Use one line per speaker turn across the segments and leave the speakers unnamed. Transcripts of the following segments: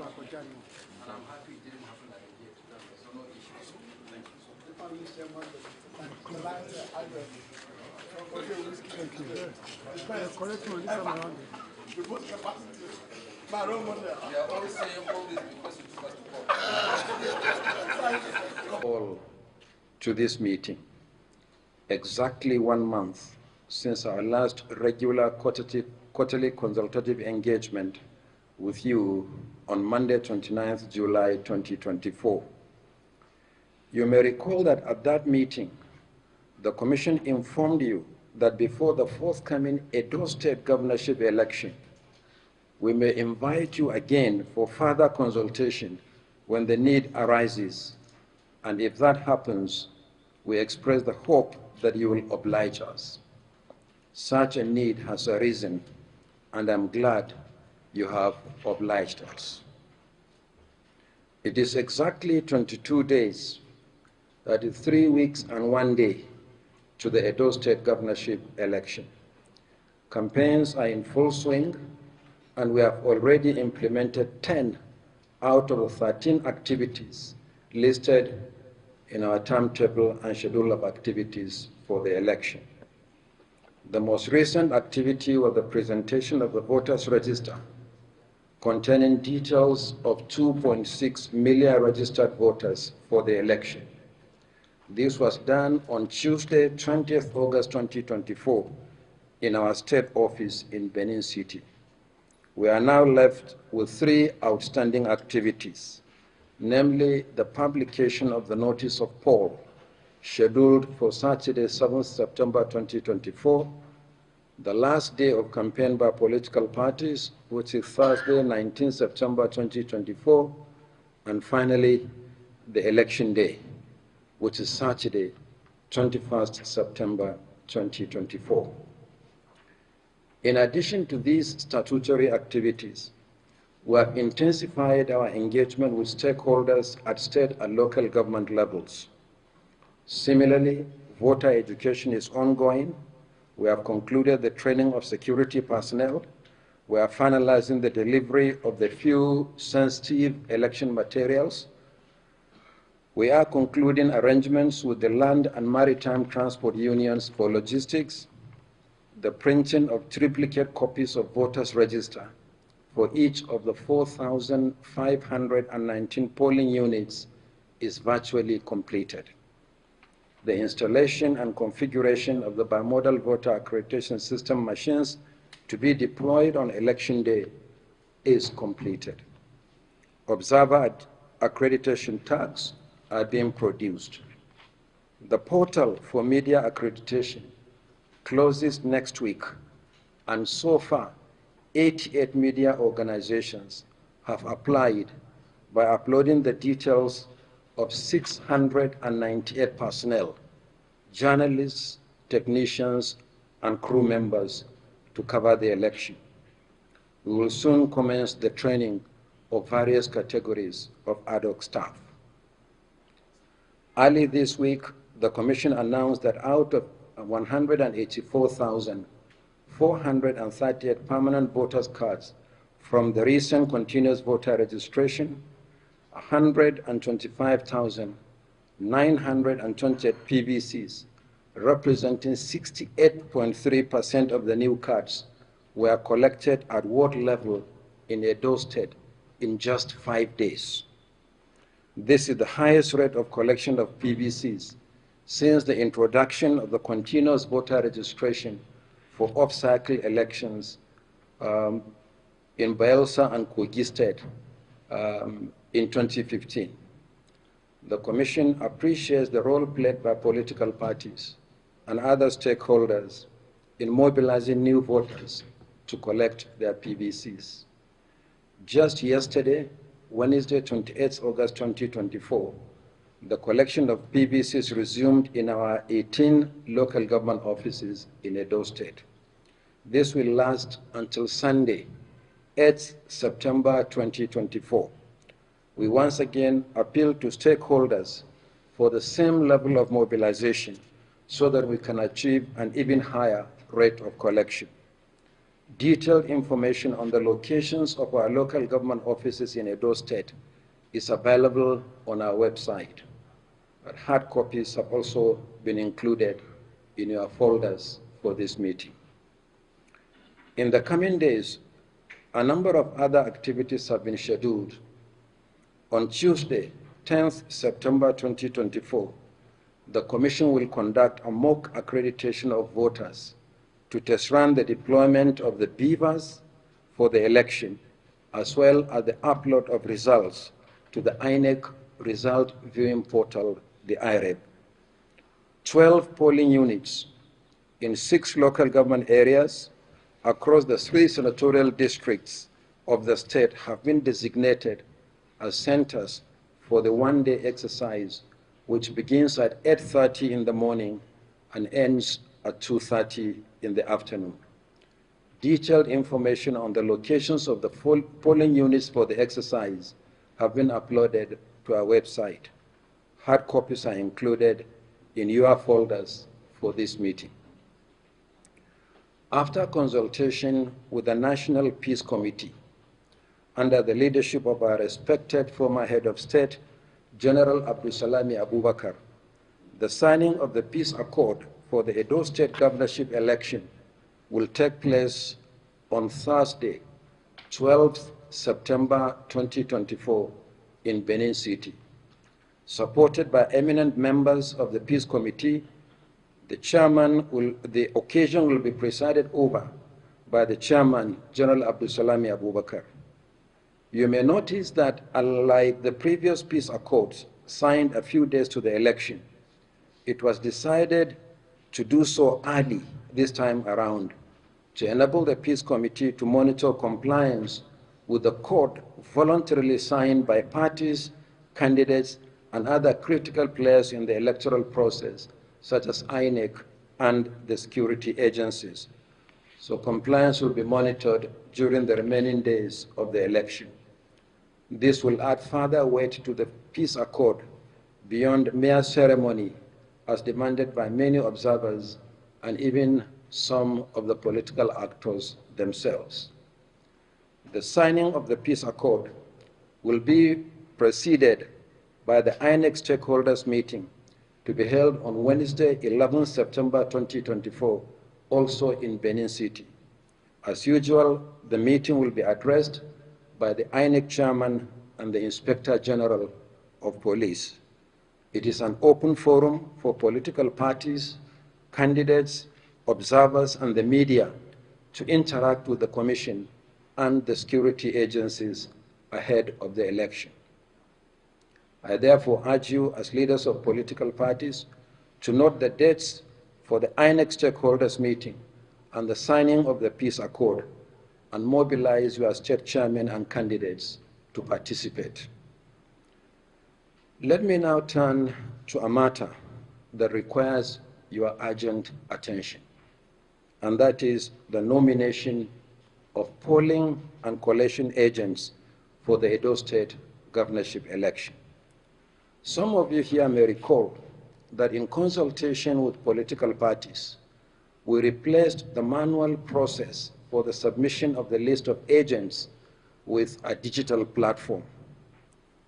I'm happy it didn't happen like it did. So no issues. Thank you.
Thank you. Correct one, this time around.
We are always saying all this because you took us to court.
All to this meeting, exactly 1 month since our last regular quarterly consultative engagement with you on Monday, 29th July 2024. You may recall that at that meeting, the Commission informed you that before the forthcoming Edo State governorship election, we may invite you again for further consultation when the need arises. And if that happens, we express the hope that you will oblige us. Such a need has arisen, and I'm glad you have obliged us. It is exactly 22 days, that is 3 weeks and 1 day, to the Edo State governorship election. Campaigns are in full swing, and we have already implemented 10 out of the 13 activities listed in our timetable and schedule of activities for the election. The most recent activity was the presentation of the voters' register, containing details of 2.6 million registered voters for the election. This was done on Tuesday, 20th August 2024, in our state office in Benin City. We are now left with 3 outstanding activities, namely the publication of the notice of poll, scheduled for Saturday, 7th September 2024, the last day of campaign by political parties, which is Thursday, 19th September 2024, and finally, the election day, which is Saturday, 21st September 2024. In addition to these statutory activities, we have intensified our engagement with stakeholders at state and local government levels. Similarly, voter education is ongoing. We have concluded the training of security personnel. We are finalizing the delivery of the few sensitive election materials. We are concluding arrangements with the land and maritime transport unions for logistics. The printing of triplicate copies of voters' register for each of the 4,519 polling units is virtually completed. The installation and configuration of the bimodal voter accreditation system machines to be deployed on election day is completed. Observer accreditation tags are being produced. The portal for media accreditation closes next week, and so far, 88 media organizations have applied by uploading the details of 698 personnel, journalists, technicians, and crew members to cover the election. We will soon commence the training of various categories of ad hoc staff. Early this week, the Commission announced that out of 184,438 permanent voters' cards from the recent continuous voter registration, 125,928 PVCs, representing 68.3% of the new cards, were collected at ward level in Edo State in just 5 days. This is the highest rate of collection of PVCs since the introduction of the continuous voter registration for off-cycle elections in Bayelsa and Kogi State in 2015. The Commission appreciates the role played by political parties and other stakeholders in mobilizing new voters to collect their PVCs. Just yesterday, Wednesday, 28 August 2024, the collection of PVCs resumed in our 18 local government offices in Edo State. This will last until Sunday, 8 September 2024. We once again appeal to stakeholders for the same level of mobilization so that we can achieve an even higher rate of collection. Detailed information on the locations of our local government offices in Edo State is available on our website. But hard copies have also been included in your folders for this meeting. In the coming days, a number of other activities have been scheduled. On Tuesday, 10th September 2024, the Commission will conduct a mock accreditation of voters to test run the deployment of the beavers for the election, as well as the upload of results to the Inec result viewing portal, the IREB. 12 polling units in 6 local government areas across the 3 senatorial districts of the state have been designated as centers for the one-day exercise, which begins at 8:30 in the morning and ends at 2:30 in the afternoon. Detailed information on the locations of the polling units for the exercise have been uploaded to our website. Hard copies are included in your folders for this meeting. After consultation with the National Peace Committee, under the leadership of our respected former head of state, General Abdulsalami Abubakar, the signing of the peace accord for the Edo State governorship election will take place on Thursday, 12th September 2024 in Benin City. Supported by eminent members of the Peace Committee, the occasion will be presided over by the chairman, General Abdulsalami Abubakar. You may notice that unlike the previous peace accords signed a few days to the election, it was decided to do so early this time around to enable the Peace Committee to monitor compliance with the code voluntarily signed by parties, candidates, and other critical players in the electoral process, such as Inec and the security agencies. So compliance will be monitored during the remaining days of the election. This will add further weight to the peace accord beyond mere ceremony, as demanded by many observers and even some of the political actors themselves. The signing of the peace accord will be preceded by the Inec stakeholders meeting to be held on Wednesday, 11 September 2024, also in Benin City. As usual, the meeting will be addressed by the Inec chairman and the Inspector General of Police. It is an open forum for political parties, candidates, observers, and the media to interact with the Commission and the security agencies ahead of the election. I therefore urge you as leaders of political parties to note the dates for the Inec stakeholders meeting and the signing of the peace accord and mobilize your state chairmen and candidates to participate. Let me now turn to a matter that requires your urgent attention, and that is the nomination of polling and collation agents for the Edo State governorship election. Some of you here may recall that in consultation with political parties, we replaced the manual process for the submission of the list of agents with a digital platform.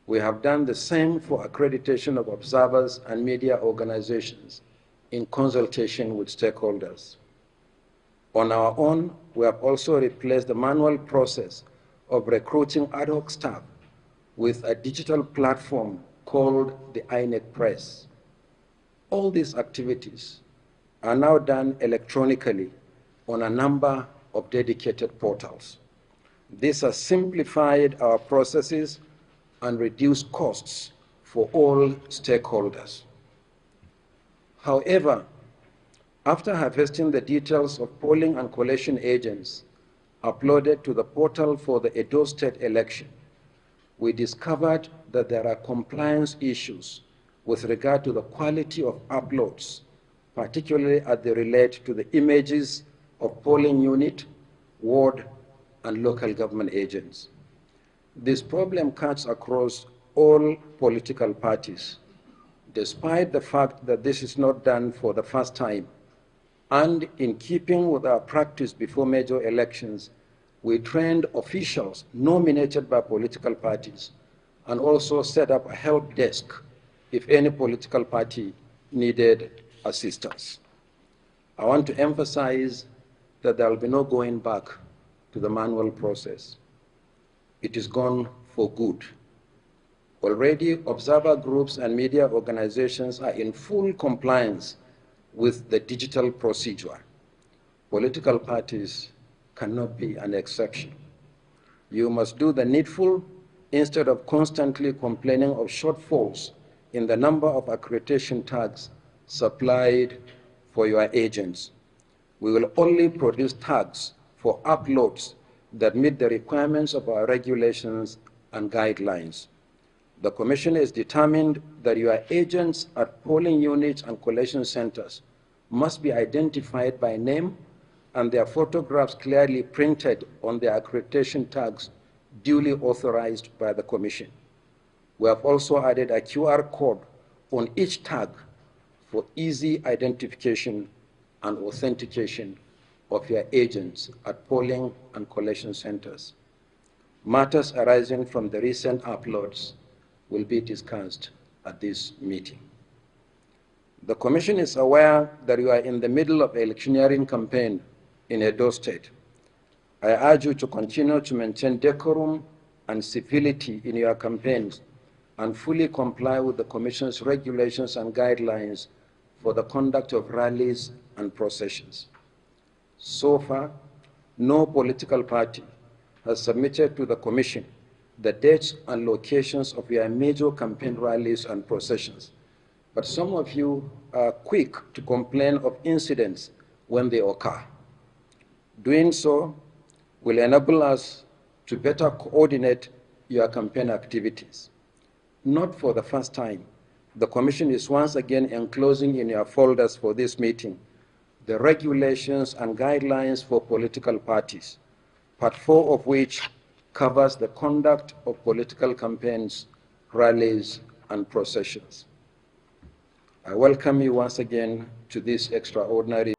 We have done the same for accreditation of observers and media organizations in consultation with stakeholders. On our own, we have also replaced the manual process of recruiting ad hoc staff with a digital platform called the Inec Press. All these activities are now done electronically on a number of dedicated portals. This has simplified our processes and reduced costs for all stakeholders. However, after harvesting the details of polling and collation agents uploaded to the portal for the Edo State election, we discovered that there are compliance issues with regard to the quality of uploads, particularly as they relate to the images of polling unit, ward, and local government agents. This problem cuts across all political parties, despite the fact that this is not done for the first time And in keeping with our practice before major elections, we trained officials nominated by political parties and also set up a help desk if any political party needed assistance. I want to emphasize that there will be no going back to the manual process. It is gone for good. Already, observer groups and media organizations are in full compliance with the digital procedure. Political parties cannot be an exception. You must do the needful instead of constantly complaining of shortfalls in the number of accreditation tags supplied for your agents. We will only produce tags for uploads that meet the requirements of our regulations and guidelines. The Commission is determined that your agents at polling units and collection centers must be identified by name and their photographs clearly printed on their accreditation tags duly authorized by the Commission. We have also added a QR code on each tag for easy identification and authentication of your agents at polling and collection centers. Matters arising from the recent uploads will be discussed at this meeting. The Commission is aware that you are in the middle of an electioneering campaign in Edo State. I urge you to continue to maintain decorum and civility in your campaigns and fully comply with the Commission's regulations and guidelines for the conduct of rallies and processions. So far, no political party has submitted to the Commission the dates and locations of your major campaign rallies and processions. But some of you are quick to complain of incidents when they occur. Doing so will enable us to better coordinate your campaign activities. Not for the first time, the Commission is once again enclosing in your folders for this meeting the regulations and guidelines for political parties, Part 4 of which covers the conduct of political campaigns, rallies, and processions. I welcome you once again to this extraordinary